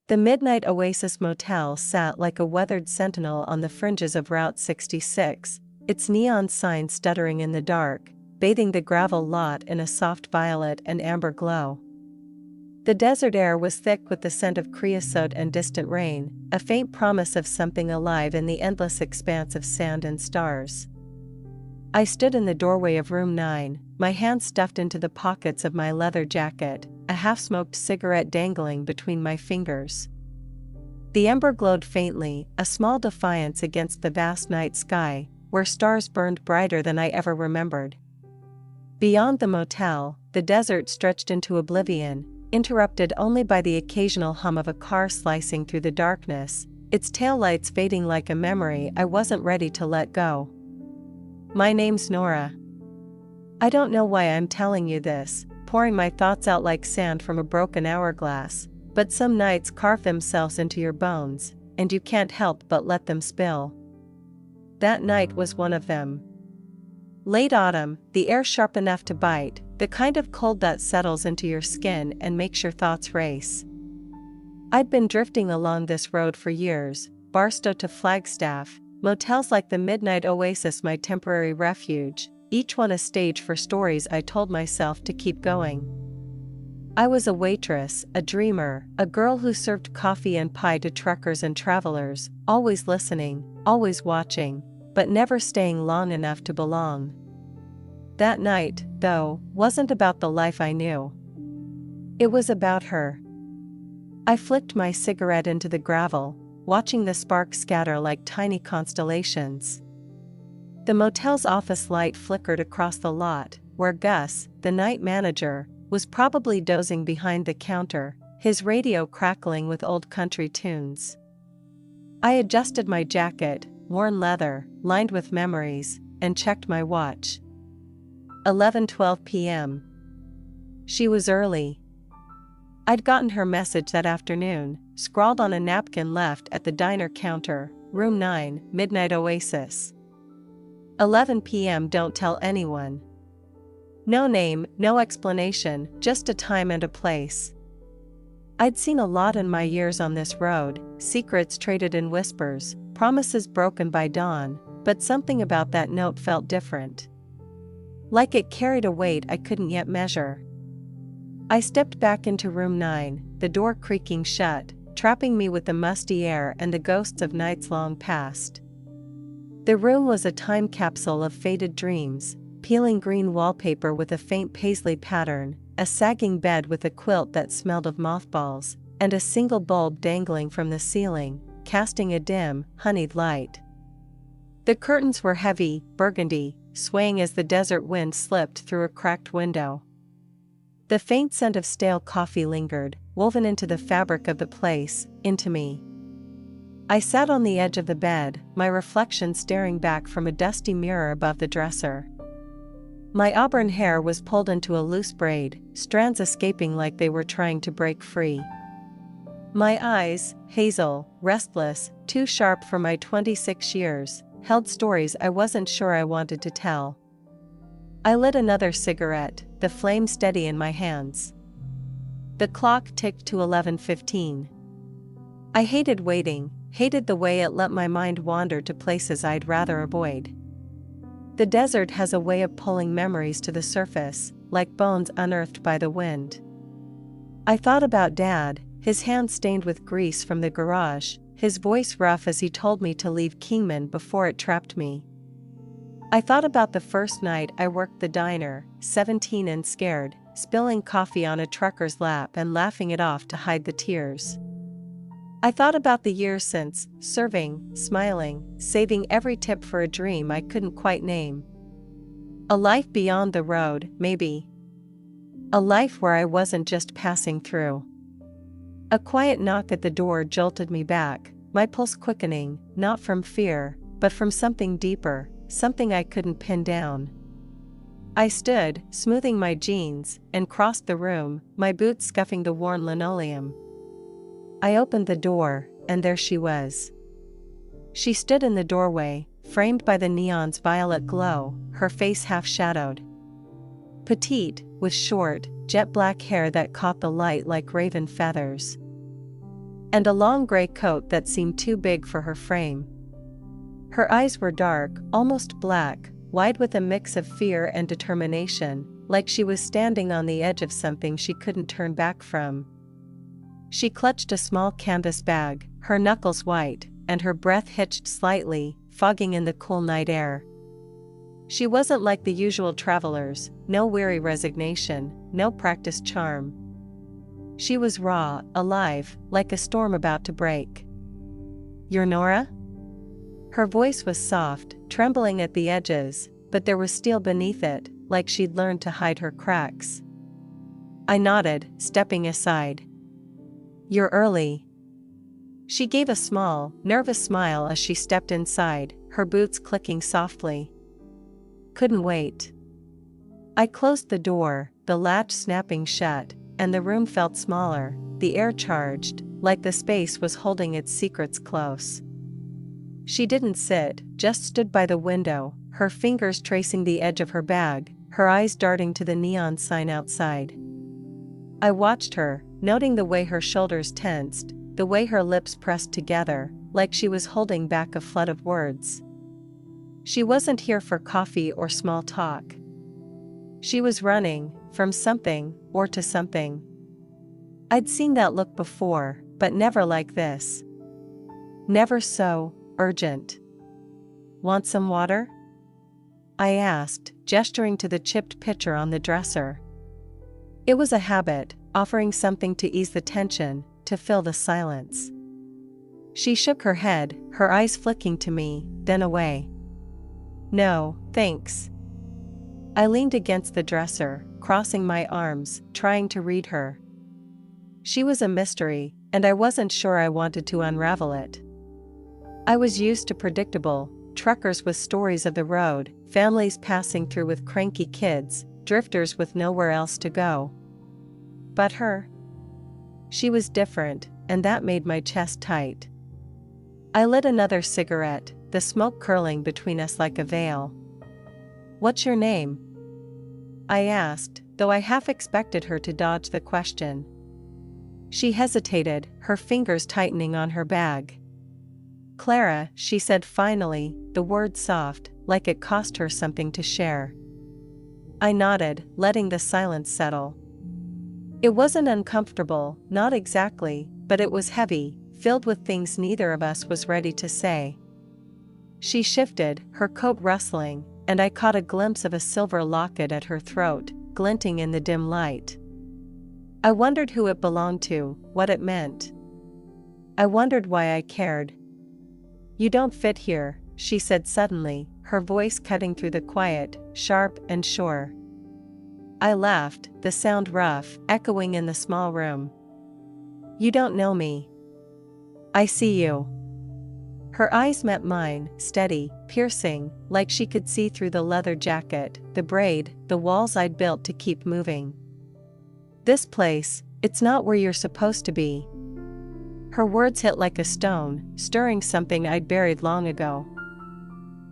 The Midnight Oasis Motel sat like a weathered sentinel on the fringes of Route 66, its neon sign stuttering in the dark, bathing the gravel lot in a soft violet and amber glow. The desert air was thick with the scent of creosote and distant rain, a faint promise of something alive in the endless expanse of sand and stars. I stood in the doorway of room 9, my hands stuffed into the pockets of my leather jacket, a half-smoked cigarette dangling between my fingers. The ember glowed faintly, a small defiance against the vast night sky, where stars burned brighter than I ever remembered. Beyond the motel, the desert stretched into oblivion, interrupted only by the occasional hum of a car slicing through the darkness, its taillights fading like a memory I wasn't ready to let go. My name's Nora. I don't know why I'm telling you this, pouring my thoughts out like sand from a broken hourglass, but some nights carve themselves into your bones, and you can't help but let them spill. That night was one of them. Late autumn, the air sharp enough to bite, the kind of cold that settles into your skin and makes your thoughts race. I'd been drifting along this road for years, Barstow to Flagstaff, motels like the Midnight Oasis my temporary refuge, each one a stage for stories I told myself to keep going. I was a waitress, a dreamer, a girl who served coffee and pie to truckers and travelers, always listening, always watching, but never staying long enough to belong. That night, though, wasn't about the life I knew. It was about her. I flicked my cigarette into the gravel, watching the sparks scatter like tiny constellations. The motel's office light flickered across the lot, where Gus, the night manager, was probably dozing behind the counter, his radio crackling with old country tunes. I adjusted my jacket, worn leather, lined with memories, and checked my watch. 11:12 p.m. She was early. I'd gotten her message that afternoon, scrawled on a napkin left at the diner counter, room 9, Midnight Oasis. 11 p.m. Don't tell anyone. No name, no explanation, just a time and a place. I'd seen a lot in my years on this road, secrets traded in whispers, promises broken by dawn, but something about that note felt different. Like it carried a weight I couldn't yet measure. I stepped back into room 9, the door creaking shut, trapping me with the musty air and the ghosts of nights long past. The room was a time capsule of faded dreams, peeling green wallpaper with a faint paisley pattern, a sagging bed with a quilt that smelled of mothballs, and a single bulb dangling from the ceiling, casting a dim, honeyed light. The curtains were heavy, burgundy, swaying as the desert wind slipped through a cracked window. The faint scent of stale coffee lingered, woven into the fabric of the place, into me. I sat on the edge of the bed, my reflection staring back from a dusty mirror above the dresser. My auburn hair was pulled into a loose braid, strands escaping like they were trying to break free. My eyes, hazel, restless, too sharp for my 26 years, held stories I wasn't sure I wanted to tell. I lit another cigarette, the flame steady in my hands. The clock ticked to 11:15. I hated waiting, hated the way it let my mind wander to places I'd rather avoid. The desert has a way of pulling memories to the surface, like bones unearthed by the wind. I thought about Dad, his hands stained with grease from the garage, his voice rough as he told me to leave Kingman before it trapped me. I thought about the first night I worked the diner, 17 and scared, spilling coffee on a trucker's lap and laughing it off to hide the tears. I thought about the years since, serving, smiling, saving every tip for a dream I couldn't quite name. A life beyond the road, maybe. A life where I wasn't just passing through. A quiet knock at the door jolted me back, my pulse quickening, not from fear, but from something deeper, something I couldn't pin down. I stood, smoothing my jeans, and crossed the room, my boots scuffing the worn linoleum. I opened the door, and there she was. She stood in the doorway, framed by the neon's violet glow, her face half-shadowed. Petite, with short, jet-black hair that caught the light like raven feathers. and a long gray coat that seemed too big for her frame. Her eyes were dark, almost black, wide with a mix of fear and determination, like she was standing on the edge of something she couldn't turn back from. She clutched a small canvas bag, her knuckles white, and her breath hitched slightly, fogging in the cool night air. She wasn't like the usual travelers, no weary resignation, no practiced charm. She was raw, alive, like a storm about to break. "You're Nora?" Her voice was soft, trembling at the edges, but there was steel beneath it, like she'd learned to hide her cracks. I nodded, stepping aside. "You're early." She gave a small, nervous smile as she stepped inside, her boots clicking softly. "Couldn't wait." I closed the door, the latch snapping shut, and the room felt smaller, the air charged, like the space was holding its secrets close. She didn't sit, just stood by the window, her fingers tracing the edge of her bag, her eyes darting to the neon sign outside. I watched her, noting the way her shoulders tensed, the way her lips pressed together, like she was holding back a flood of words. She wasn't here for coffee or small talk. She was running, from something, or to something. I'd seen that look before, but never like this. Never so urgent. "Want some water?" I asked, gesturing to the chipped pitcher on the dresser. It was a habit, offering something to ease the tension, to fill the silence. She shook her head, her eyes flicking to me, then away. "No, thanks." I leaned against the dresser, crossing my arms, trying to read her. She was a mystery, and I wasn't sure I wanted to unravel it. I was used to predictable, truckers with stories of the road, families passing through with cranky kids, drifters with nowhere else to go. But her? She was different, and that made my chest tight. I lit another cigarette, the smoke curling between us like a veil. "What's your name?" I asked, though I half expected her to dodge the question. She hesitated, her fingers tightening on her bag. "Clara," she said finally, the word soft, like it cost her something to share. I nodded, letting the silence settle. It wasn't uncomfortable, not exactly, but it was heavy, filled with things neither of us was ready to say. She shifted, her coat rustling, and I caught a glimpse of a silver locket at her throat, glinting in the dim light. I wondered who it belonged to, what it meant. I wondered why I cared. "You don't fit here," she said suddenly, her voice cutting through the quiet, sharp and sure. I laughed, the sound rough, echoing in the small room. "You don't know me." "I see you." Her eyes met mine, steady, piercing, like she could see through the leather jacket, the braid, the walls I'd built to keep moving. "This place, it's not where you're supposed to be." Her words hit like a stone, stirring something I'd buried long ago.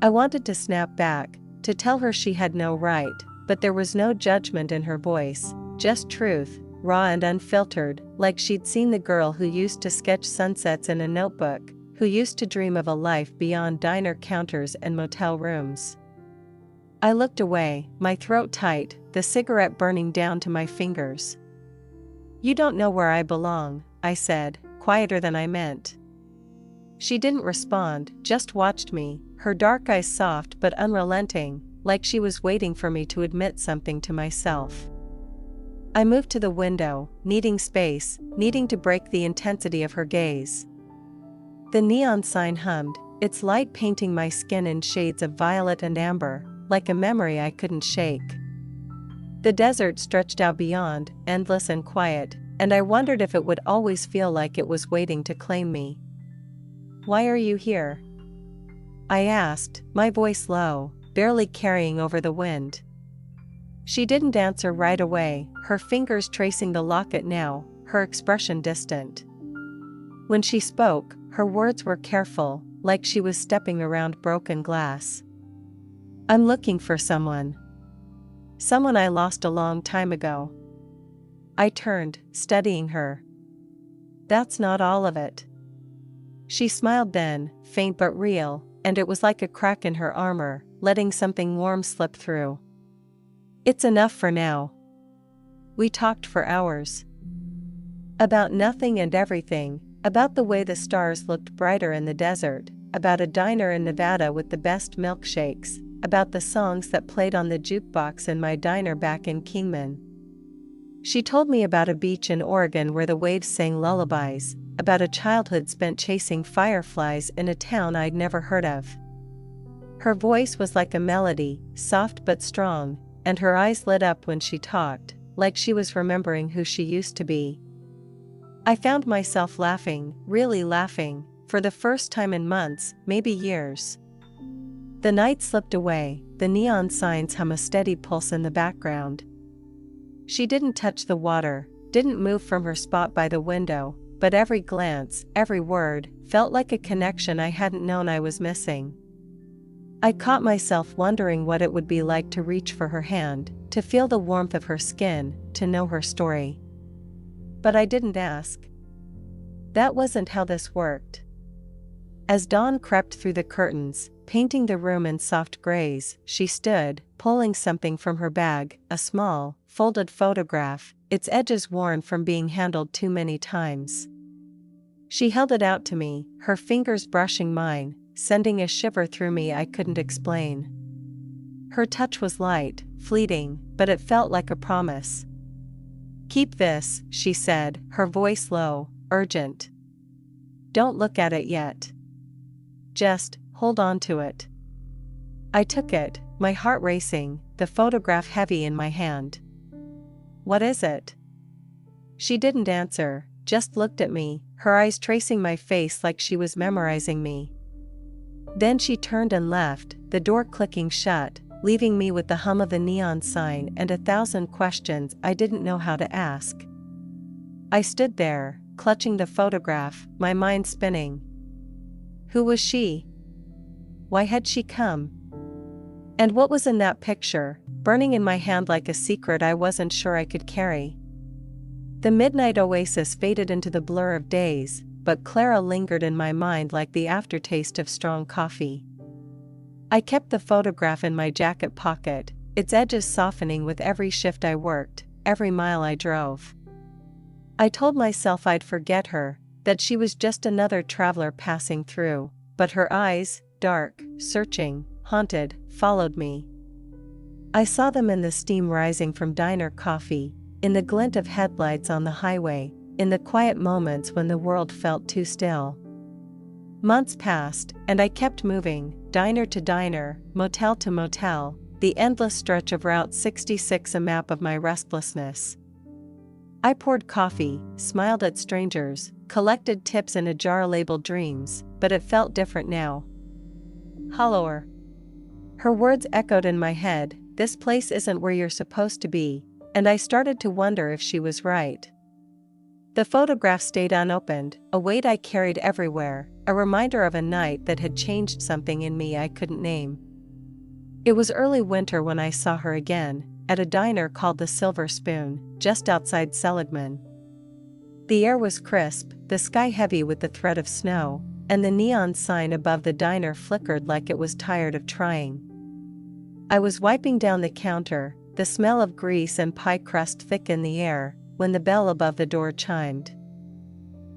I wanted to snap back, to tell her she had no right, but there was no judgment in her voice, just truth, raw and unfiltered, like she'd seen the girl who used to sketch sunsets in a notebook, who used to dream of a life beyond diner counters and motel rooms. I looked away, my throat tight, the cigarette burning down to my fingers. "You don't know where I belong," I said, quieter than I meant. She didn't respond, just watched me, her dark eyes soft but unrelenting, like she was waiting for me to admit something to myself. I moved to the window, needing space, needing to break the intensity of her gaze. The neon sign hummed, its light painting my skin in shades of violet and amber, like a memory I couldn't shake. The desert stretched out beyond, endless and quiet, and I wondered if it would always feel like it was waiting to claim me. "Why are you here?" I asked, my voice low, barely carrying over the wind. She didn't answer right away, her fingers tracing the locket now, her expression distant. When she spoke, her words were careful, like she was stepping around broken glass. "I'm looking for someone. Someone I lost a long time ago." I turned, studying her. That's not all of it. She smiled then, faint but real, and it was like a crack in her armor, letting something warm slip through. It's enough for now. We talked for hours. About nothing and everything, about the way the stars looked brighter in the desert, about a diner in Nevada with the best milkshakes, about the songs that played on the jukebox in my diner back in Kingman. She told me about a beach in Oregon where the waves sang lullabies, about a childhood spent chasing fireflies in a town I'd never heard of. Her voice was like a melody, soft but strong, and her eyes lit up when she talked, like she was remembering who she used to be. I found myself laughing, really laughing, for the first time in months, maybe years. The night slipped away, the neon signs hum a steady pulse in the background. She didn't touch the water, didn't move from her spot by the window, but every glance, every word, felt like a connection I hadn't known I was missing. I caught myself wondering what it would be like to reach for her hand, to feel the warmth of her skin, to know her story. But I didn't ask. That wasn't how this worked. As dawn crept through the curtains, painting the room in soft grays, she stood, pulling something from her bag, a small, folded photograph, its edges worn from being handled too many times. She held it out to me, her fingers brushing mine, sending a shiver through me I couldn't explain. Her touch was light, fleeting, but it felt like a promise. "Keep this," she said, her voice low, urgent. "Don't look at it yet. Just hold on to it." I took it, my heart racing, the photograph heavy in my hand. "What is it?" She didn't answer, just looked at me, her eyes tracing my face like she was memorizing me. Then she turned and left, the door clicking shut, leaving me with the hum of the neon sign and 1,000 questions I didn't know how to ask. I stood there, clutching the photograph, my mind spinning. Who was she? Why had she come? And what was in that picture, burning in my hand like a secret I wasn't sure I could carry? The midnight oasis faded into the blur of days, but Clara lingered in my mind like the aftertaste of strong coffee. I kept the photograph in my jacket pocket, its edges softening with every shift I worked, every mile I drove. I told myself I'd forget her, that she was just another traveler passing through, but her eyes, dark, searching, haunted, followed me. I saw them in the steam rising from diner coffee, in the glint of headlights on the highway, in the quiet moments when the world felt too still. Months passed, and I kept moving, diner to diner, motel to motel, the endless stretch of Route 66 a map of my restlessness. I poured coffee, smiled at strangers, collected tips in a jar labeled dreams, but it felt different now. Hollower. Her words echoed in my head, "This place isn't where you're supposed to be," and I started to wonder if she was right. The photograph stayed unopened, a weight I carried everywhere, a reminder of a night that had changed something in me I couldn't name. It was early winter when I saw her again, at a diner called the Silver Spoon, just outside Seligman. The air was crisp, the sky heavy with the threat of snow, and the neon sign above the diner flickered like it was tired of trying. I was wiping down the counter, the smell of grease and pie crust thick in the air, when the bell above the door chimed.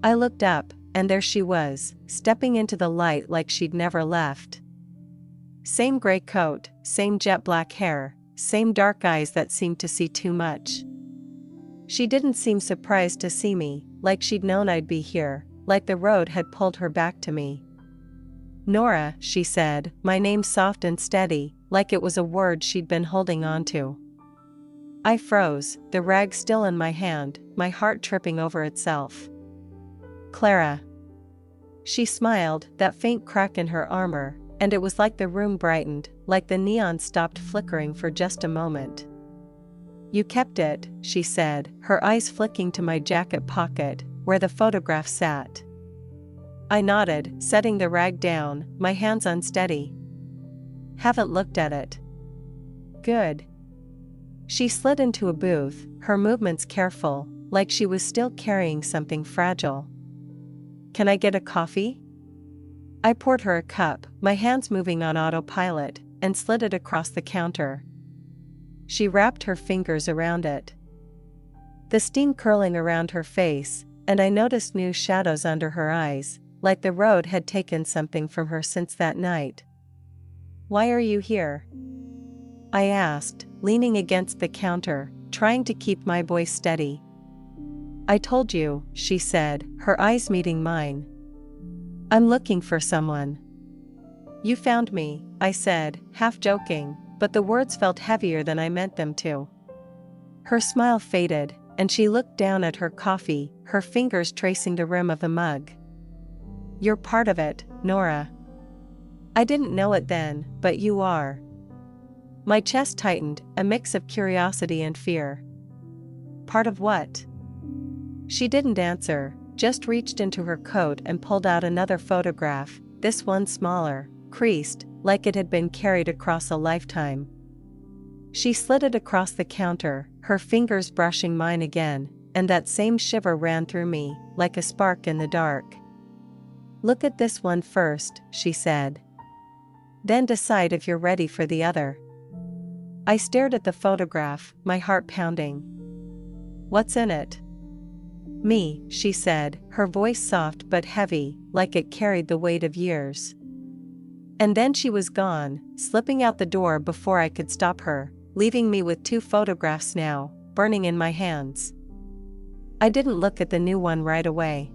I looked up, and there she was, stepping into the light like she'd never left. Same gray coat, same jet black hair, same dark eyes that seemed to see too much. She didn't seem surprised to see me, like she'd known I'd be here, like the road had pulled her back to me. "Nora," she said, my name soft and steady, like it was a word she'd been holding on to. I froze, the rag still in my hand, my heart tripping over itself. "Clara." She smiled, that faint crack in her armor, and it was like the room brightened, like the neon stopped flickering for just a moment. "You kept it," she said, her eyes flicking to my jacket pocket, where the photograph sat. I nodded, setting the rag down, my hands unsteady. "Haven't looked at it." "Good." She slid into a booth, her movements careful, like she was still carrying something fragile. "Can I get a coffee?" I poured her a cup, my hands moving on autopilot, and slid it across the counter. She wrapped her fingers around it, the steam curling around her face, and I noticed new shadows under her eyes, like the road had taken something from her since that night. "Why are you here?" I asked, leaning against the counter, trying to keep my voice steady. "I told you," she said, her eyes meeting mine. "I'm looking for someone." "You found me," I said, half joking, but the words felt heavier than I meant them to. Her smile faded, and she looked down at her coffee, her fingers tracing the rim of the mug. "You're part of it, Nora. I didn't know it then, but you are." My chest tightened, a mix of curiosity and fear. "Part of what?" She didn't answer, just reached into her coat and pulled out another photograph, this one smaller, creased, like it had been carried across a lifetime. She slid it across the counter, her fingers brushing mine again, and that same shiver ran through me, like a spark in the dark. "Look at this one first," she said. "Then decide if you're ready for the other." I stared at the photograph, my heart pounding. "What's in it?" "Me," she said, her voice soft but heavy, like it carried the weight of years. And then she was gone, slipping out the door before I could stop her, leaving me with 2 photographs now, burning in my hands. I didn't look at the new one right away.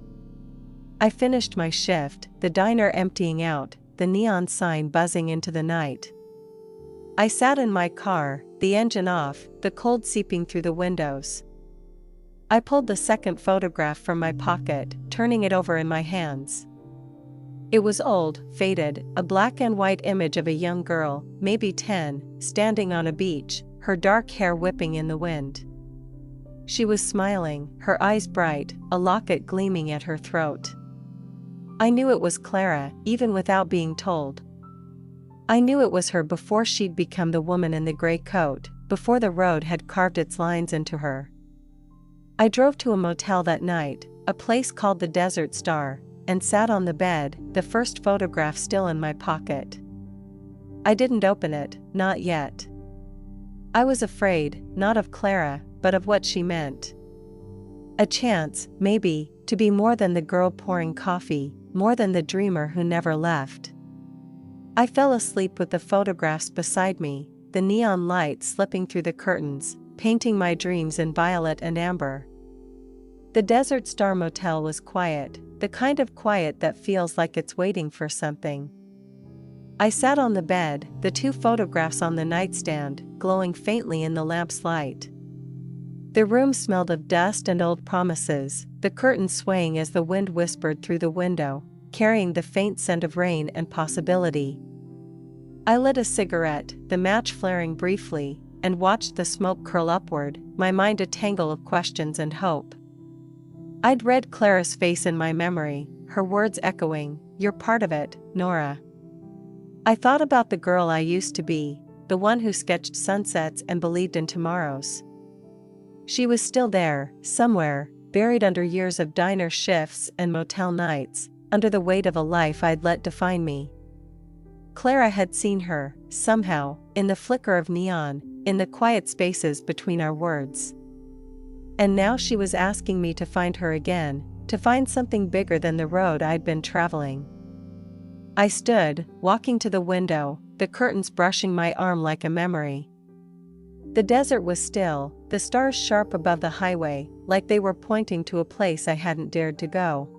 I finished my shift, the diner emptying out, the neon sign buzzing into the night. I sat in my car, the engine off, the cold seeping through the windows. I pulled the second photograph from my pocket, turning it over in my hands. It was old, faded, a black and white image of a young girl, maybe 10, standing on a beach, her dark hair whipping in the wind. She was smiling, her eyes bright, a locket gleaming at her throat. I knew it was Clara, even without being told. I knew it was her before she'd become the woman in the gray coat, before the road had carved its lines into her. I drove to a motel that night, a place called the Desert Star, and sat on the bed, the first photograph still in my pocket. I didn't open it, not yet. I was afraid, not of Clara, but of what she meant. A chance, maybe, to be more than the girl pouring coffee, more than the dreamer who never left. I fell asleep with the photographs beside me, the neon light slipping through the curtains, painting my dreams in violet and amber. The Desert Star Motel was quiet, the kind of quiet that feels like it's waiting for something. I sat on the bed, the 2 photographs on the nightstand, glowing faintly in the lamp's light. The room smelled of dust and old promises, the curtains swaying as the wind whispered through the window, carrying the faint scent of rain and possibility. I lit a cigarette, the match flaring briefly, and watched the smoke curl upward, my mind a tangle of questions and hope. I'd read Clara's face in my memory, her words echoing, "You're part of it, Nora." I thought about the girl I used to be, the one who sketched sunsets and believed in tomorrows. She was still there, somewhere, buried under years of diner shifts and motel nights, under the weight of a life I'd let define me. Clara had seen her, somehow, in the flicker of neon, in the quiet spaces between our words. And now she was asking me to find her again, to find something bigger than the road I'd been traveling. I stood, walking to the window, the curtains brushing my arm like a memory. The desert was still, the stars sharp above the highway, like they were pointing to a place I hadn't dared to go.